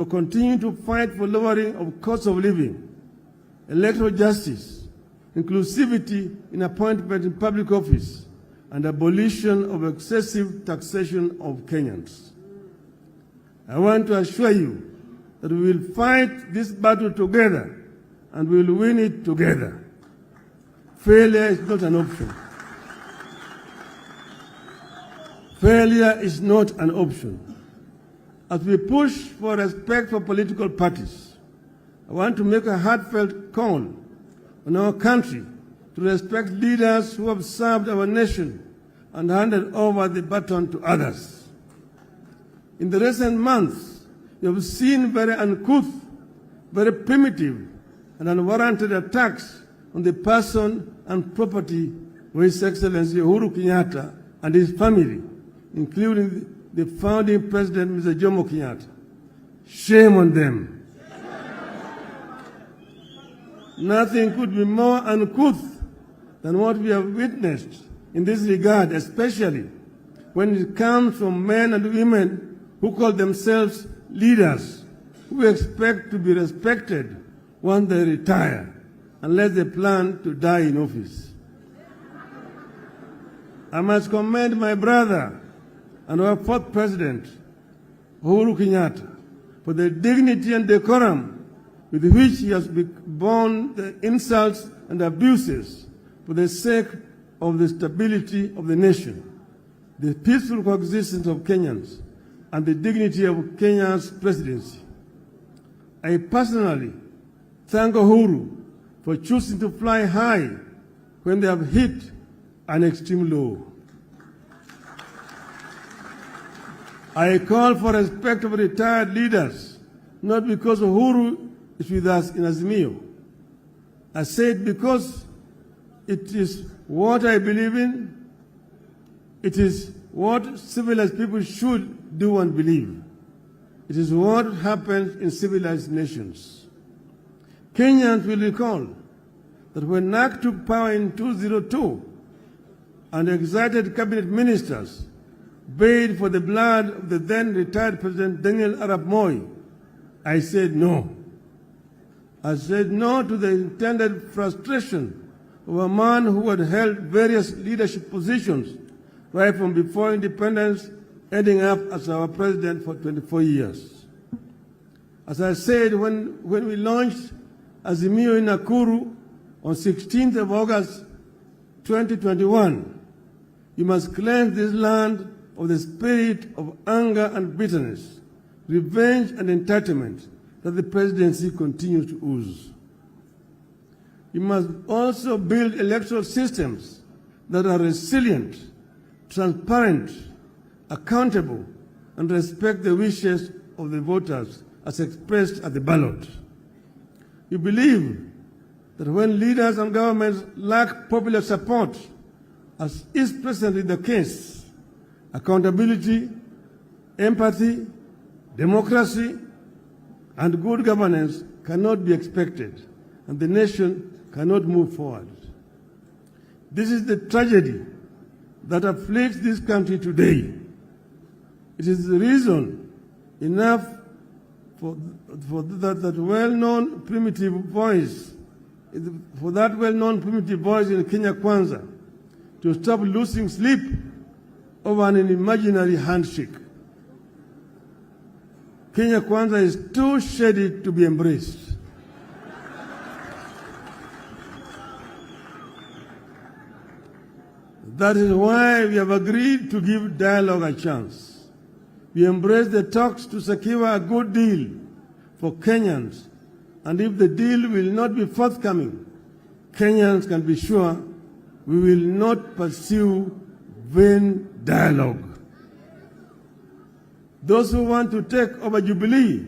will continue to fight for lowering of cost of living, electoral justice, inclusivity in appointment in public office, and abolition of excessive taxation of Kenyans. I want to assure you that we will fight this battle together and we will win it together. Failure is not an option. Failure is not an option. As we push for respect for political parties, I want to make a heartfelt call on our country to respect leaders who have served our nation and handed over the baton to others. In the recent months, you have seen very uncouth, very primitive, and unwarranted attacks on the person and property of His Excellency Uhuru Kenyatta and his family, including the founding president, Mr. Jomo Kenyatta. Shame on them. Nothing could be more uncouth than what we have witnessed in this regard, especially when it comes from men and women who call themselves leaders, who expect to be respected once they retire, unless they plan to die in office. I must commend my brother and our fourth president, Uhuru Kenyatta, for the dignity and decorum with which he has borne the insults and abuses for the sake of the stability of the nation, the peaceful coexistence of Kenyans, and the dignity of Kenya's presidency. I personally thank Uhuru for choosing to fly high when they have hit an extreme low. I call for respect of retired leaders, not because Uhuru is with us in Azimio. I say it because it is what I believe in. It is what civilized people should do and believe. It is what happens in civilized nations. Kenyans will recall that when NAC took power in 2002 and excited cabinet ministers bayed for the blood of the then retired President Daniel Arap Moi, I said no. I said no to the intended frustration of a man who had held various leadership positions right from before independence, ending up as our president for 24 years. As I said when we launched Azimio in Nakuru on 16th of August 2021, you must cleanse this land of the spirit of anger and bitterness, revenge and entitlement that the presidency continues to ooze. You must also build electoral systems that are resilient, transparent, accountable, and respect the wishes of the voters as expressed at the ballot. You believe that when leaders and governments lack popular support, as is presently the case, accountability, empathy, democracy, and good governance cannot be expected, and the nation cannot move forward. This is the tragedy that afflicts this country today. It is the reason enough for that well-known primitive voice in Kenya Kwanza to stop losing sleep over an imaginary handshake. Kenya Kwanza is too shady to be embraced. That is why we have agreed to give dialogue a chance. We embrace the talks to secure a good deal for Kenyans, and if the deal will not be forthcoming, Kenyans can be sure we will not pursue vain dialogue. Those who want to take over Jubilee